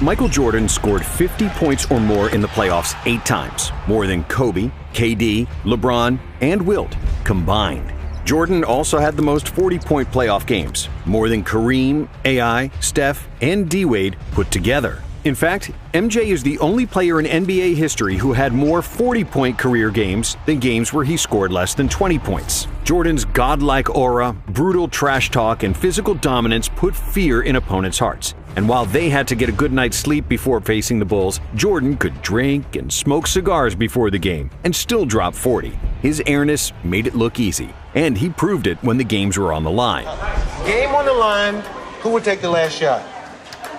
Michael Jordan scored 50 points or more in the playoffs 8 times, more than Kobe, KD, LeBron, and Wilt combined. Jordan also had the most 40-point playoff games, more than Kareem, AI, Steph, and D-Wade put together. In fact, MJ is the only player in NBA history who had more 40-point career games than games where he scored less than 20 points. Jordan's godlike aura, brutal trash talk, and physical dominance put fear in opponents' hearts. And while they had to get a good night's sleep before facing the Bulls, Jordan could drink and smoke cigars before the game and still drop 40. His airness made it look easy, and he proved it when the games were on the line. Game on the line, who would take the last shot?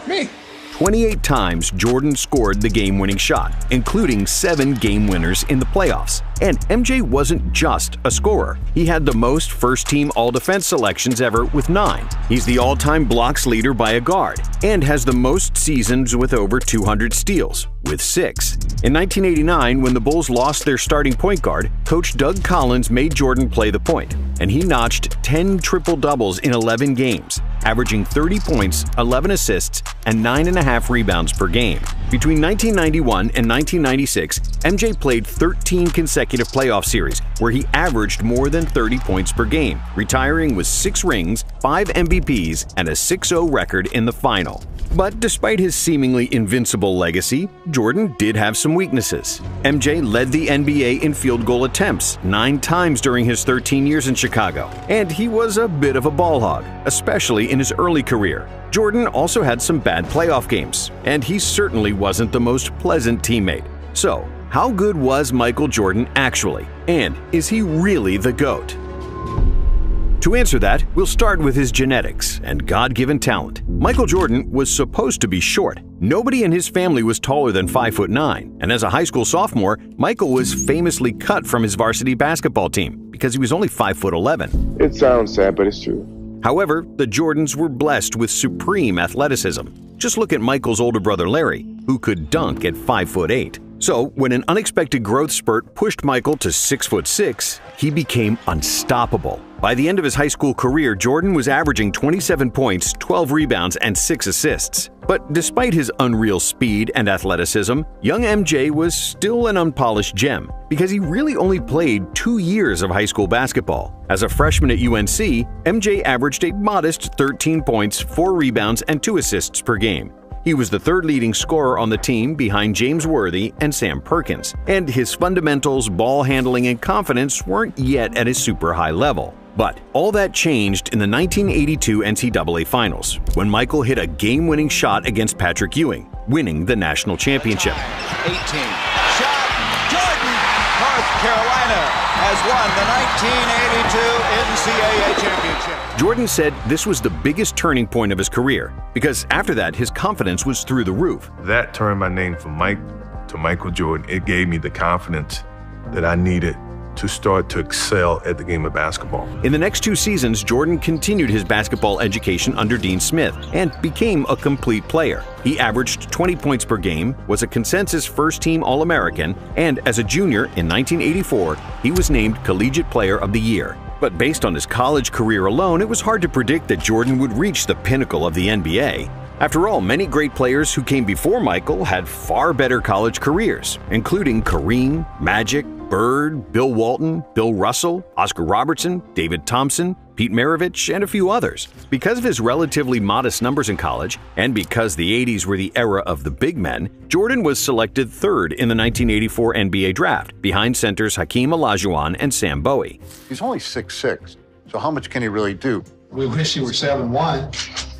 Me. 28 times Jordan scored the game-winning shot, including 7 game winners in the playoffs. And MJ wasn't just a scorer. He had the most first-team All-Defense selections ever with 9. He's the all-time blocks leader by a guard and has the most seasons with over 200 steals, with 6. In 1989, when the Bulls lost their starting point guard, Coach Doug Collins made Jordan play the point, and he notched 10 triple-doubles in 11 games, averaging 30 points, 11 assists, and 9.5 rebounds per game. Between 1991 and 1996, MJ played 13 consecutive playoff series where he averaged more than 30 points per game, retiring with 6 rings, 5 MVPs, and a 6-0 record in the final. But despite his seemingly invincible legacy, Jordan did have some weaknesses. MJ led the NBA in field goal attempts 9 times during his 13 years in Chicago, and he was a bit of a ball hog, especially in his early career. Jordan also had some bad playoff games, and he certainly wasn't the most pleasant teammate. So, how good was Michael Jordan actually? And is he really the GOAT? To answer that, we'll start with his genetics and God-given talent. Michael Jordan was supposed to be short. Nobody in his family was taller than 5'9", and as a high school sophomore, Michael was famously cut from his varsity basketball team because he was only 5'11". It sounds sad, but it's true. However, the Jordans were blessed with supreme athleticism. Just look at Michael's older brother Larry, who could dunk at 5'8". So, when an unexpected growth spurt pushed Michael to 6'6", he became unstoppable. By the end of his high school career, Jordan was averaging 27 points, 12 rebounds, and 6 assists. But despite his unreal speed and athleticism, young MJ was still an unpolished gem because he really only played 2 years of high school basketball. As a freshman at UNC, MJ averaged a modest 13 points, 4 rebounds, and 2 assists per game. He was the 3rd leading scorer on the team behind James Worthy and Sam Perkins, and his fundamentals, ball handling, and confidence weren't yet at a super high level. But all that changed in the 1982 NCAA Finals, when Michael hit a game-winning shot against Patrick Ewing, winning the national championship. 18. Shot. Jordan. North Carolina has won the 1982 NCAA championship. Jordan said this was the biggest turning point of his career, because after that, his confidence was through the roof. That turned my name from Mike to Michael Jordan. It gave me the confidence that I needed to start to excel at the game of basketball. In the next 2 seasons, Jordan continued his basketball education under Dean Smith and became a complete player. He averaged 20 points per game, was a consensus first-team All-American, and as a junior in 1984, he was named Collegiate Player of the Year. But based on his college career alone, it was hard to predict that Jordan would reach the pinnacle of the NBA. After all, many great players who came before Michael had far better college careers, including Kareem, Magic, Bird, Bill Walton, Bill Russell, Oscar Robertson, David Thompson, Pete Maravich, and a few others. Because of his relatively modest numbers in college, and because the 80s were the era of the big men, Jordan was selected 3rd in the 1984 NBA draft, behind centers Hakeem Olajuwon and Sam Bowie. He's only 6'6", so how much can he really do? We wish he were 7'1".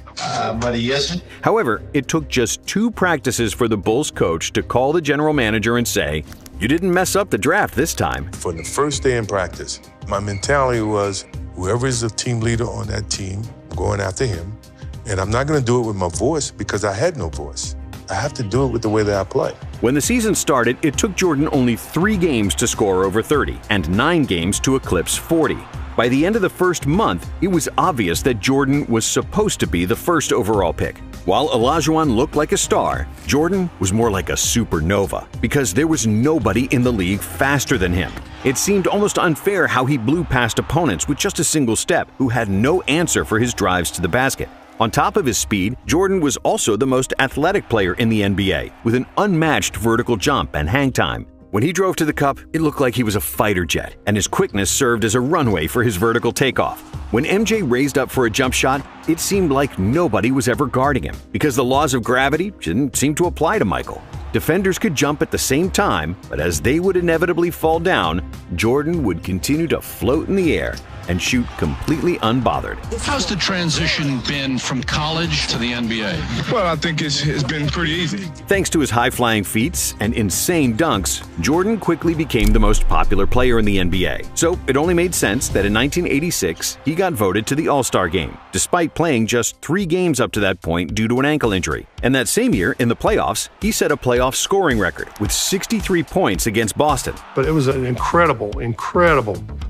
But he isn't. However, it took just 2 practices for the Bulls coach to call the general manager and say, "You didn't mess up the draft this time." For the first day in practice, my mentality was, whoever is the team leader on that team, I'm going after him. And I'm not going to do it with my voice because I had no voice. I have to do it with the way that I play. When the season started, it took Jordan only 3 games to score over 30 and 9 games to eclipse 40. By the end of the first month, it was obvious that Jordan was supposed to be the first overall pick. While Olajuwon looked like a star, Jordan was more like a supernova because there was nobody in the league faster than him. It seemed almost unfair how he blew past opponents with just a single step who had no answer for his drives to the basket. On top of his speed, Jordan was also the most athletic player in the NBA, with an unmatched vertical jump and hang time. When he drove to the cup, it looked like he was a fighter jet, and his quickness served as a runway for his vertical takeoff. When MJ raised up for a jump shot, it seemed like nobody was ever guarding him, because the laws of gravity didn't seem to apply to Michael. Defenders could jump at the same time, but as they would inevitably fall down, Jordan would continue to float in the air and shoot completely unbothered. How's the transition been from college to the NBA? Well, I think it's been pretty easy. Thanks to his high-flying feats and insane dunks, Jordan quickly became the most popular player in the NBA. So it only made sense that in 1986, he got voted to the All-Star game, despite playing just 3 games up to that point due to an ankle injury. And that same year, in the playoffs, he set a playoff scoring record with 63 points against Boston. But it was an incredible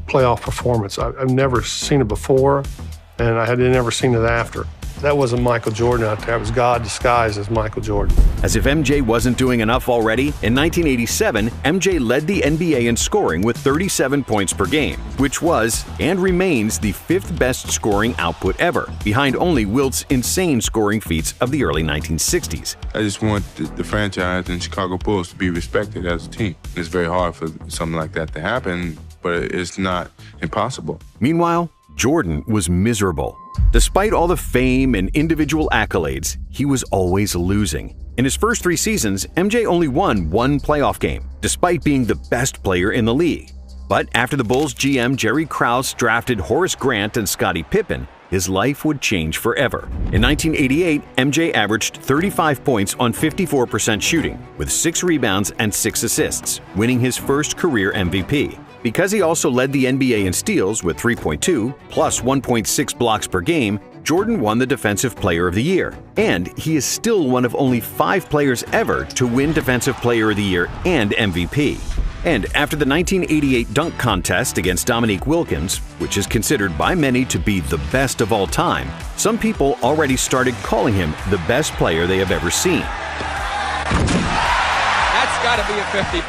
playoff performance. I've never seen it before, and I had never seen it after. That wasn't Michael Jordan out there. It was God disguised as Michael Jordan. As if MJ wasn't doing enough already, in 1987, MJ led the NBA in scoring with 37 points per game, which was and remains the 5th best scoring output ever, behind only Wilt's insane scoring feats of the early 1960s. I just want the franchise and Chicago Bulls to be respected as a team. It's very hard for something like that to happen, but it's not impossible. Meanwhile, Jordan was miserable. Despite all the fame and individual accolades, he was always losing. In his first 3 seasons, MJ only won 1 playoff game, despite being the best player in the league. But after the Bulls GM Jerry Krause drafted Horace Grant and Scottie Pippen, his life would change forever. In 1988, MJ averaged 35 points on 54% shooting, with 6 rebounds and 6 assists, winning his first career MVP. Because he also led the NBA in steals with 3.2 plus 1.6 blocks per game, Jordan won the Defensive Player of the Year. And he is still one of only 5 players ever to win Defensive Player of the Year and MVP. And after the 1988 dunk contest against Dominique Wilkins, which is considered by many to be the best of all time, some people already started calling him the best player they have ever seen. That's got to be a 50.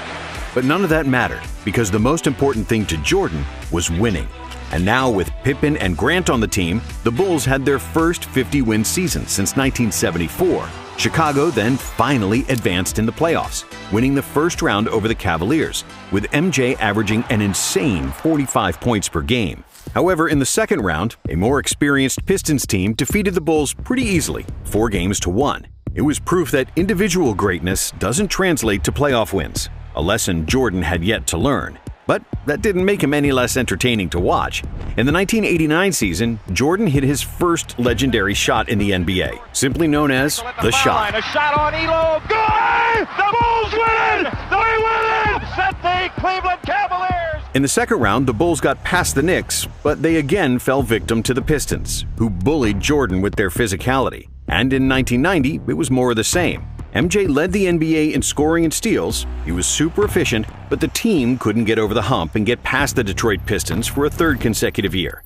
But none of that mattered, because the most important thing to Jordan was winning. And now with Pippen and Grant on the team, the Bulls had their first 50-win season since 1974. Chicago then finally advanced in the playoffs, winning the first round over the Cavaliers, with MJ averaging an insane 45 points per game. However, in the second round, a more experienced Pistons team defeated the Bulls pretty easily, 4-1. It was proof that individual greatness doesn't translate to playoff wins, a lesson Jordan had yet to learn. But that didn't make him any less entertaining to watch. In the 1989 season, Jordan hit his first legendary shot in the NBA, simply known as the shot. A shot on Elo. Good! The Bulls win it! They win it! Set the Cleveland Cavaliers! In the second round, the Bulls got past the Knicks, but they again fell victim to the Pistons, who bullied Jordan with their physicality. And in 1990, it was more of the same. MJ led the NBA in scoring and steals, he was super efficient, but the team couldn't get over the hump and get past the Detroit Pistons for a 3rd consecutive year.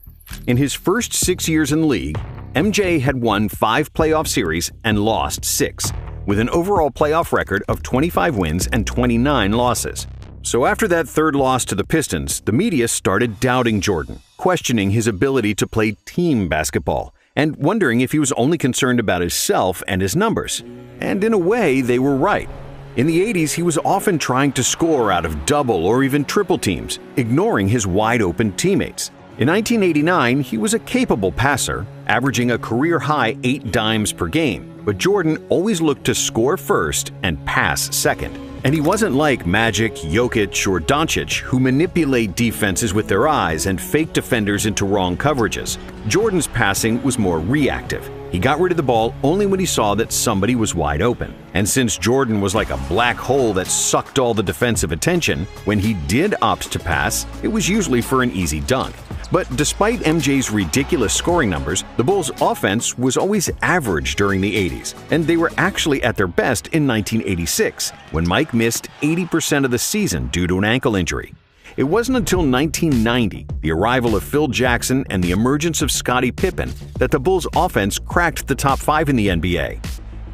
In his first 6 years in the league, MJ had won 5 playoff series and lost 6, with an overall playoff record of 25 wins and 29 losses. So after that 3rd loss to the Pistons, the media started doubting Jordan, questioning his ability to play team basketball, and wondering if he was only concerned about himself and his numbers. And in a way, they were right. In the 80s, he was often trying to score out of double or even triple teams, ignoring his wide-open teammates. In 1989, he was a capable passer, averaging a career-high 8 dimes per game, but Jordan always looked to score first and pass second. And he wasn't like Magic, Jokic, or Doncic, who manipulate defenses with their eyes and fake defenders into wrong coverages. Jordan's passing was more reactive. He got rid of the ball only when he saw that somebody was wide open. And since Jordan was like a black hole that sucked all the defensive attention, when he did opt to pass, it was usually for an easy dunk. But despite MJ's ridiculous scoring numbers, the Bulls' offense was always average during the 80s, and they were actually at their best in 1986, when Mike missed 80% of the season due to an ankle injury. It wasn't until 1990, the arrival of Phil Jackson and the emergence of Scottie Pippen, that the Bulls' offense cracked the top 5 in the NBA.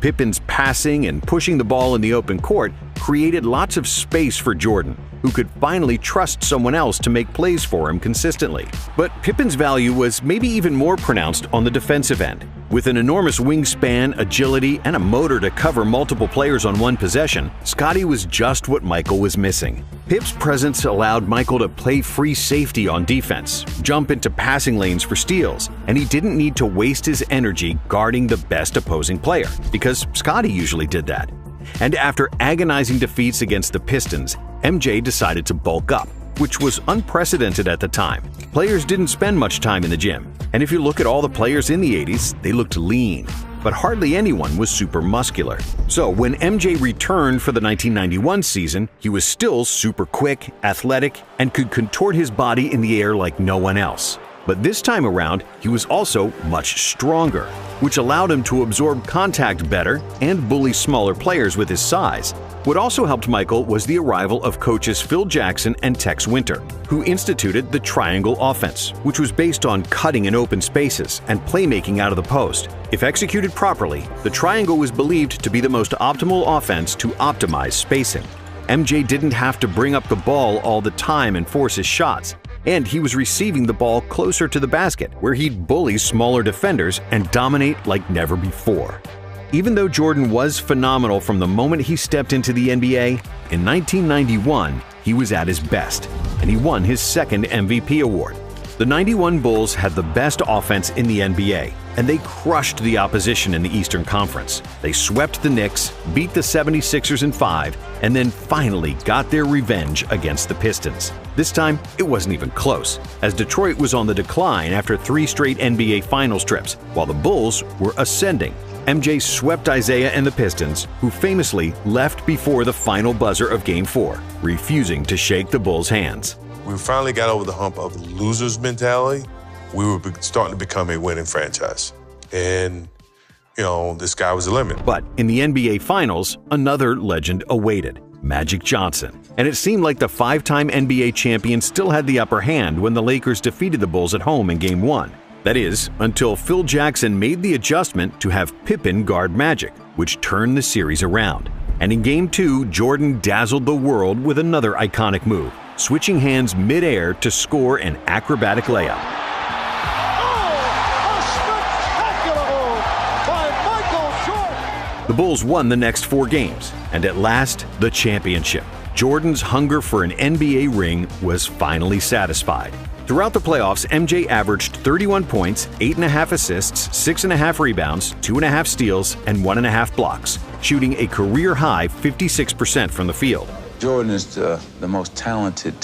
Pippen's passing and pushing the ball in the open court created lots of space for Jordan, who could finally trust someone else to make plays for him consistently. But Pippen's value was maybe even more pronounced on the defensive end. With an enormous wingspan, agility, and a motor to cover multiple players on one possession, Scottie was just what Michael was missing. Pip's presence allowed Michael to play free safety on defense, jump into passing lanes for steals, and he didn't need to waste his energy guarding the best opposing player, because Scottie usually did that. And after agonizing defeats against the Pistons, MJ decided to bulk up, which was unprecedented at the time. Players didn't spend much time in the gym, and if you look at all the players in the 80s, they looked lean, but hardly anyone was super muscular. So when MJ returned for the 1991 season, he was still super quick, athletic, and could contort his body in the air like no one else. But this time around, he was also much stronger, which allowed him to absorb contact better and bully smaller players with his size. What also helped Michael was the arrival of coaches Phil Jackson and Tex Winter, who instituted the triangle offense, which was based on cutting in open spaces and playmaking out of the post. If executed properly, the triangle was believed to be the most optimal offense to optimize spacing. MJ didn't have to bring up the ball all the time and force his shots, and he was receiving the ball closer to the basket, where he'd bully smaller defenders and dominate like never before. Even though Jordan was phenomenal from the moment he stepped into the NBA, in 1991, he was at his best, and he won his second MVP award. The 91 Bulls had the best offense in the NBA, and they crushed the opposition in the Eastern Conference. They swept the Knicks, beat the 76ers in 5, and then finally got their revenge against the Pistons. This time, it wasn't even close, as Detroit was on the decline after 3 straight NBA Finals trips, while the Bulls were ascending. MJ swept Isaiah and the Pistons, who famously left before the final buzzer of Game 4, refusing to shake the Bulls' hands. We finally got over the hump of the loser's mentality. We were starting to become a winning franchise. And, the sky was the limit. But in the NBA Finals, another legend awaited, Magic Johnson. And it seemed like the 5-time NBA champion still had the upper hand when the Lakers defeated the Bulls at home in Game 1. That is, until Phil Jackson made the adjustment to have Pippen guard Magic, which turned the series around. And in Game 2, Jordan dazzled the world with another iconic move, switching hands mid-air to score an acrobatic layup. Oh, a spectacular move by Michael Jordan! The Bulls won the next 4 games, and at last, the championship. Jordan's hunger for an NBA ring was finally satisfied. Throughout the playoffs, MJ averaged 31 points, 8.5 assists, 6.5 rebounds, 2.5 steals, and 1.5 blocks, shooting a career-high 56% from the field. Jordan is the most talented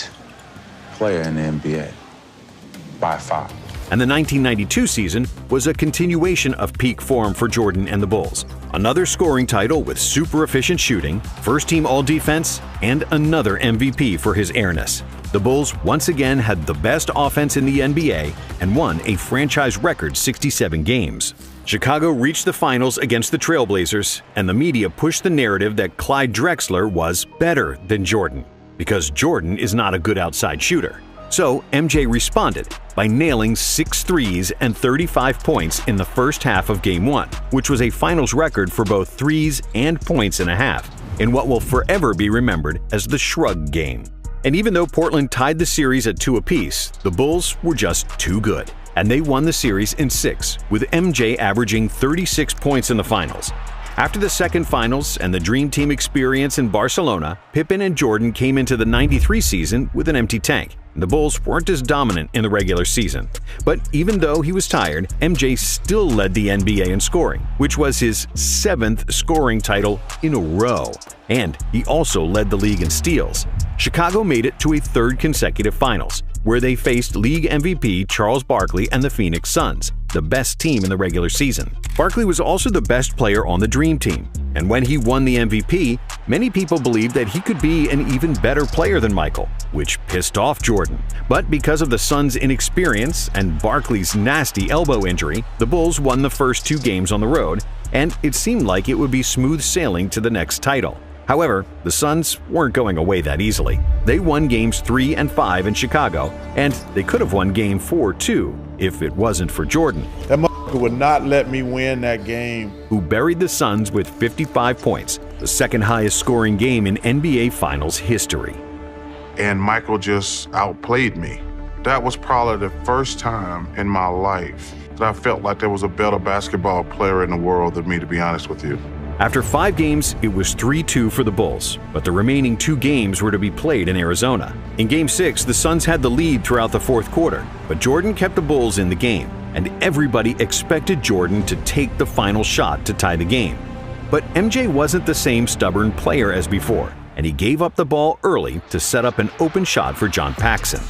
player in the NBA, by far. And the 1992 season was a continuation of peak form for Jordan and the Bulls. Another scoring title with super efficient shooting, first-team All-Defense, and another MVP for his airness. The Bulls once again had the best offense in the NBA and won a franchise record 67 games. Chicago reached the finals against the Trailblazers, and the media pushed the narrative that Clyde Drexler was better than Jordan, because Jordan is not a good outside shooter. So MJ responded by nailing 6 threes and 35 points in the first half of Game 1, which was a finals record for both threes and points and a half, in what will forever be remembered as the Shrug Game. And even though Portland tied the series at 2 apiece, the Bulls were just too good, and they won the series in 6, with MJ averaging 36 points in the finals. After the second finals and the Dream Team experience in Barcelona, Pippen and Jordan came into the 93 season with an empty tank. The Bulls weren't as dominant in the regular season. But even though he was tired, MJ still led the NBA in scoring, which was his 7th scoring title in a row. And he also led the league in steals. Chicago made it to a 3rd consecutive finals, where they faced league MVP Charles Barkley and the Phoenix Suns, the best team in the regular season. Barkley was also the best player on the Dream Team, and when he won the MVP, many people believed that he could be an even better player than Michael, which pissed off Jordan. But because of the Suns' inexperience and Barkley's nasty elbow injury, the Bulls won the first 2 games on the road, and it seemed like it would be smooth sailing to the next title. However, the Suns weren't going away that easily. They won Games 3 and 5 in Chicago, and they could have won Game 4 too, if it wasn't for Jordan. That motherfucker would not let me win that game. Who buried the Suns with 55 points, the second highest scoring game in NBA Finals history. And Michael just outplayed me. That was probably the first time in my life I felt like there was a better basketball player in the world than me, to be honest with you. After 5 games, it was 3-2 for the Bulls, but the remaining 2 games were to be played in Arizona. In Game 6, the Suns had the lead throughout the fourth quarter, but Jordan kept the Bulls in the game, and everybody expected Jordan to take the final shot to tie the game. But MJ wasn't the same stubborn player as before, and he gave up the ball early to set up an open shot for John Paxson.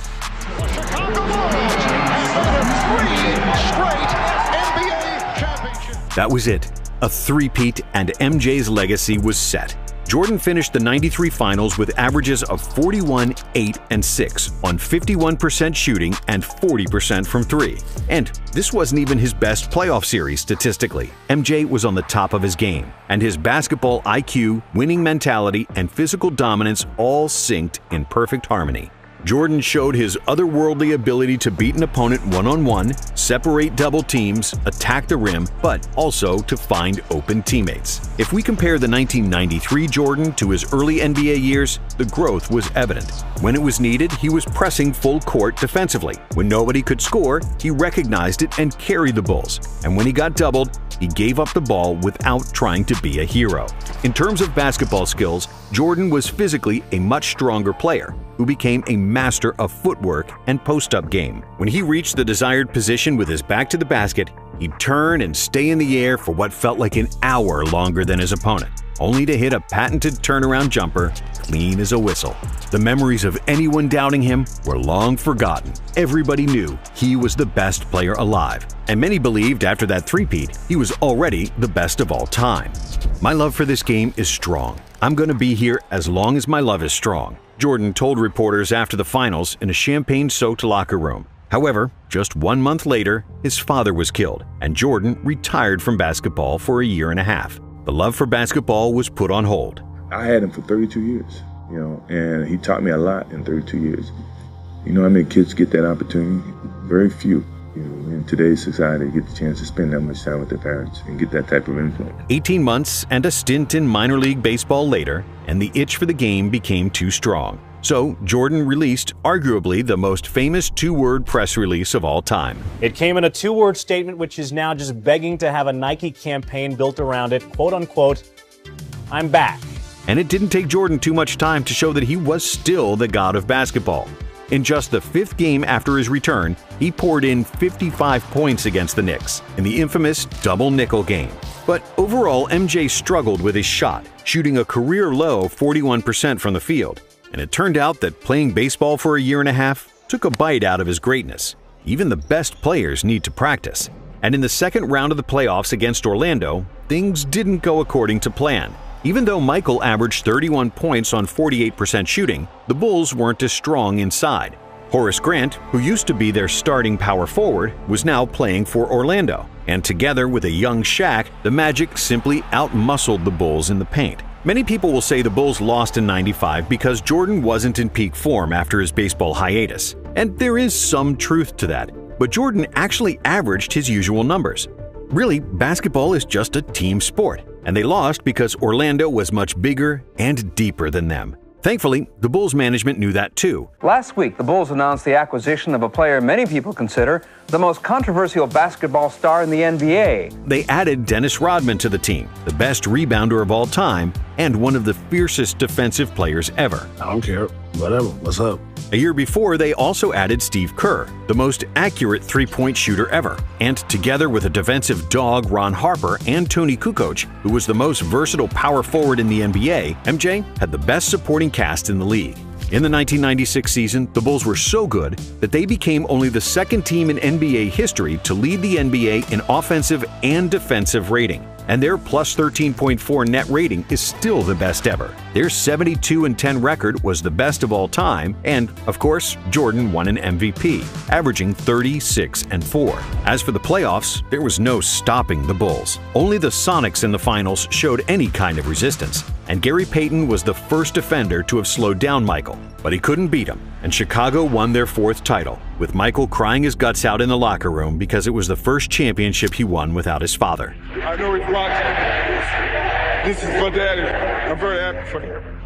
That was it. A three-peat, and MJ's legacy was set. Jordan finished the '93 finals with averages of 41, 8, and 6 on 51% shooting and 40% from 3. And this wasn't even his best playoff series statistically. MJ was on the top of his game, and his basketball IQ, winning mentality, and physical dominance all synced in perfect harmony. Jordan showed his otherworldly ability to beat an opponent one-on-one, separate double teams, attack the rim, but also to find open teammates. If we compare the 1993 Jordan to his early NBA years, the growth was evident. When it was needed, he was pressing full court defensively. When nobody could score, he recognized it and carried the Bulls. And when he got doubled, he gave up the ball without trying to be a hero. In terms of basketball skills, Jordan was physically a much stronger player who became a master of footwork and post-up game. When he reached the desired position with his back to the basket, he'd turn and stay in the air for what felt like an hour longer than his opponent, only to hit a patented turnaround jumper clean as a whistle. The memories of anyone doubting him were long forgotten. Everybody knew he was the best player alive, and many believed after that three-peat he was already the best of all time. My love for this game is strong. I'm going to be here as long as my love is strong, Jordan told reporters after the finals in a champagne-soaked locker room. However, just 1 month later, his father was killed, and Jordan retired from basketball for a year and a half. The love for basketball was put on hold. I had him for 32 years, and he taught me a lot in 32 years. You know how many kids get that opportunity? Very few. In today's society, get the chance to spend that much time with their parents and get that type of influence. 18 months and a stint in minor league baseball later, and the itch for the game became too strong. So Jordan released arguably the most famous 2-word press release of all time. It came in a 2-word statement which is now just begging to have a Nike campaign built around it, quote unquote, "I'm back." And it didn't take Jordan too much time to show that he was still the god of basketball. In just the 5th game after his return, he poured in 55 points against the Knicks in the infamous double nickel game. But overall, MJ struggled with his shot, shooting a career-low 41% from the field. And it turned out that playing baseball for a year and a half took a bite out of his greatness. Even the best players need to practice. And in the second round of the playoffs against Orlando, things didn't go according to plan. Even though Michael averaged 31 points on 48% shooting, the Bulls weren't as strong inside. Horace Grant, who used to be their starting power forward, was now playing for Orlando. And together with a young Shaq, the Magic simply outmuscled the Bulls in the paint. Many people will say the Bulls lost in '95 because Jordan wasn't in peak form after his baseball hiatus. And there is some truth to that. But Jordan actually averaged his usual numbers. Really, basketball is just a team sport, and they lost because Orlando was much bigger and deeper than them. Thankfully, the Bulls management knew that too. Last week, the Bulls announced the acquisition of a player many people consider the most controversial basketball star in the NBA. They added Dennis Rodman to the team, the best rebounder of all time, and one of the fiercest defensive players ever. I don't care. Whatever. What's up? A year before, they also added Steve Kerr, the most accurate three-point shooter ever. And together with a defensive dog, Ron Harper, and Tony Kukoc, who was the most versatile power forward in the NBA, MJ had the best supporting cast in the league. In the 1996 season, the Bulls were so good that they became only the second team in NBA history to lead the NBA in offensive and defensive rating. And their plus 13.4 net rating is still the best ever. Their 72-10 record was the best of all time, and, of course, Jordan won an MVP, averaging 36-4. As for the playoffs, there was no stopping the Bulls. Only the Sonics in the finals showed any kind of resistance, and Gary Payton was the first defender to have slowed down Michael. But he couldn't beat him, and Chicago won their 4th title, with Michael crying his guts out in the locker room because it was the first championship he won without his father. I know he's watching. This is for Daddy. I'm very happy for him.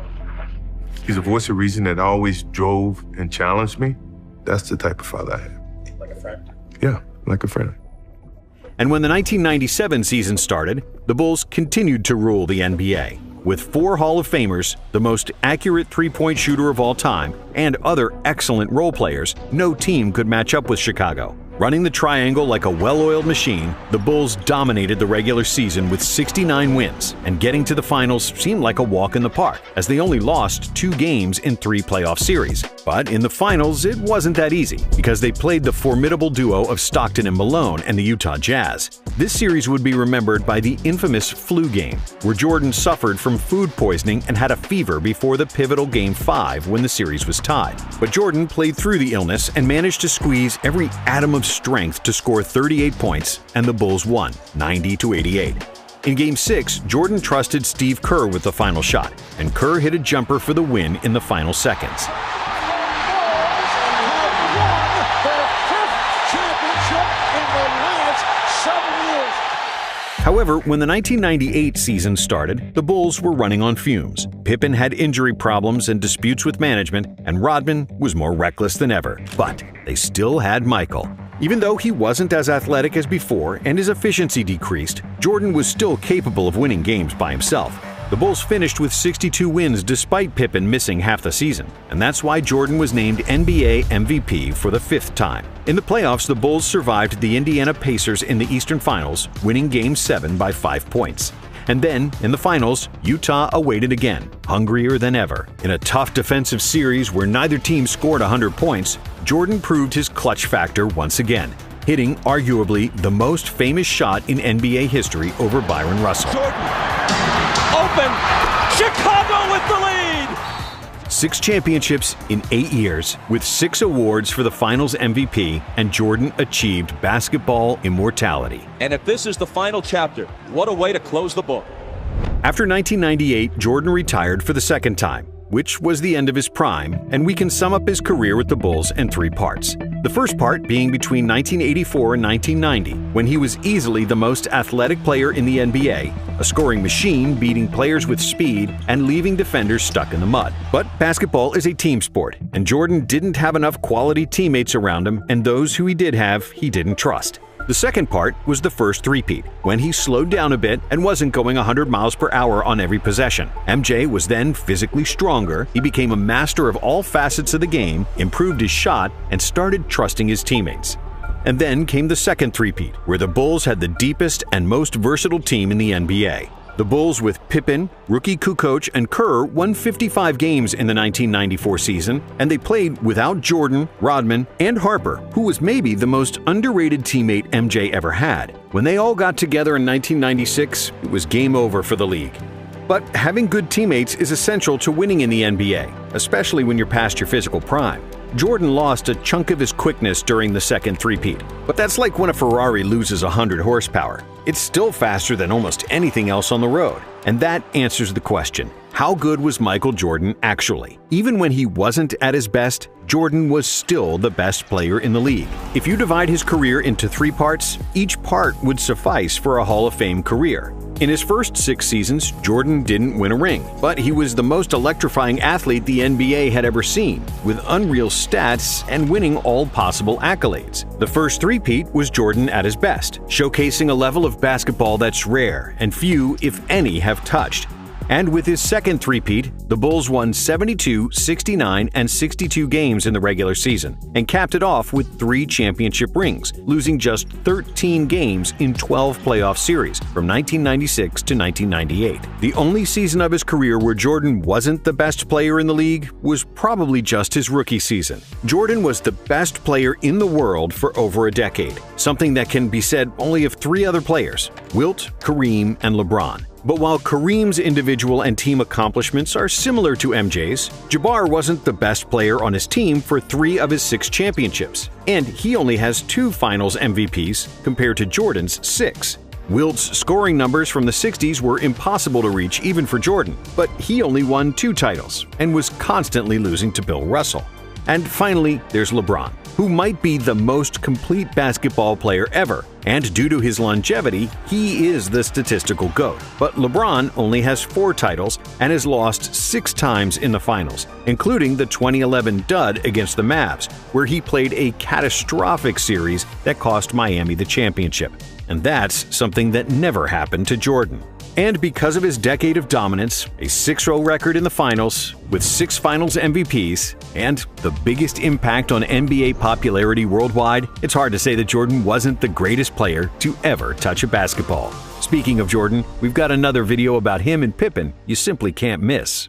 He's a voice of reason that always drove and challenged me. That's the type of father I have. Like a friend? Yeah, like a friend. And when the 1997 season started, the Bulls continued to rule the NBA. With 4 Hall of Famers, the most accurate three-point shooter of all time, and other excellent role players, no team could match up with Chicago. Running the triangle like a well-oiled machine, the Bulls dominated the regular season with 69 wins, and getting to the finals seemed like a walk in the park, as they only lost 2 games in 3 playoff series. But in the finals, it wasn't that easy, because they played the formidable duo of Stockton and Malone and the Utah Jazz. This series would be remembered by the infamous flu game, where Jordan suffered from food poisoning and had a fever before the pivotal Game 5 when the series was tied. But Jordan played through the illness and managed to squeeze every atom of strength to score 38 points, and the Bulls won, 90-88. In Game 6, Jordan trusted Steve Kerr with the final shot, and Kerr hit a jumper for the win in the final seconds. However, when the 1998 season started, the Bulls were running on fumes. Pippen had injury problems and disputes with management, and Rodman was more reckless than ever. But they still had Michael. Even though he wasn't as athletic as before and his efficiency decreased, Jordan was still capable of winning games by himself. The Bulls finished with 62 wins despite Pippen missing half the season, and that's why Jordan was named NBA MVP for the 5th time. In the playoffs, the Bulls survived the Indiana Pacers in the Eastern Finals, winning Game 7 by 5 points. And then, in the finals, Utah awaited again, hungrier than ever. In a tough defensive series where neither team scored 100 points, Jordan proved his clutch factor once again, hitting arguably the most famous shot in NBA history over Byron Russell. Jordan. Open. Chicago with the lead. 6 championships in 8 years, with 6 awards for the Finals MVP, and Jordan achieved basketball immortality. And if this is the final chapter, what a way to close the book. After 1998, Jordan retired for the 2nd time, which was the end of his prime, and we can sum up his career with the Bulls in 3 parts. The first part being between 1984 and 1990, when he was easily the most athletic player in the NBA, a scoring machine beating players with speed and leaving defenders stuck in the mud. But basketball is a team sport, and Jordan didn't have enough quality teammates around him, and those who he did have, he didn't trust. The second part was the first three-peat, when he slowed down a bit and wasn't going 100 miles per hour on every possession. MJ was then physically stronger, he became a master of all facets of the game, improved his shot, and started trusting his teammates. And then came the second three-peat, where the Bulls had the deepest and most versatile team in the NBA. The Bulls with Pippen, rookie Kukoc, and Kerr won 55 games in the 1994 season, and they played without Jordan, Rodman, and Harper, who was maybe the most underrated teammate MJ ever had. When they all got together in 1996, it was game over for the league. But having good teammates is essential to winning in the NBA, especially when you're past your physical prime. Jordan lost a chunk of his quickness during the second three-peat, but that's like when a Ferrari loses 100 horsepower. It's still faster than almost anything else on the road. And that answers the question, how good was Michael Jordan actually? Even when he wasn't at his best, Jordan was still the best player in the league. If you divide his career into 3 parts, each part would suffice for a Hall of Fame career. In his first 6 seasons, Jordan didn't win a ring, but he was the most electrifying athlete the NBA had ever seen, with unreal stats and winning all possible accolades. The first three-peat was Jordan at his best, showcasing a level of basketball that's rare and few, if any, have touched. And with his second three-peat, the Bulls won 72, 69, and 62 games in the regular season, and capped it off with 3 championship rings, losing just 13 games in 12 playoff series from 1996 to 1998. The only season of his career where Jordan wasn't the best player in the league was probably just his rookie season. Jordan was the best player in the world for over a decade, something that can be said only of 3 other players: Wilt, Kareem, and LeBron. But while Kareem's individual and team accomplishments are similar to MJ's, Jabbar wasn't the best player on his team for 3 of his 6 championships, and he only has 2 Finals MVPs compared to Jordan's 6. Wilt's scoring numbers from the 60s were impossible to reach even for Jordan, but he only won 2 titles and was constantly losing to Bill Russell. And finally, there's LeBron, who might be the most complete basketball player ever, and due to his longevity, he is the statistical GOAT. But LeBron only has 4 titles and has lost 6 times in the finals, including the 2011 dud against the Mavs, where he played a catastrophic series that cost Miami the championship. And that's something that never happened to Jordan. And because of his decade of dominance, a 6-0 record in the finals, with 6 finals MVPs, and the biggest impact on NBA popularity worldwide, it's hard to say that Jordan wasn't the greatest player to ever touch a basketball. Speaking of Jordan, we've got another video about him and Pippen you simply can't miss.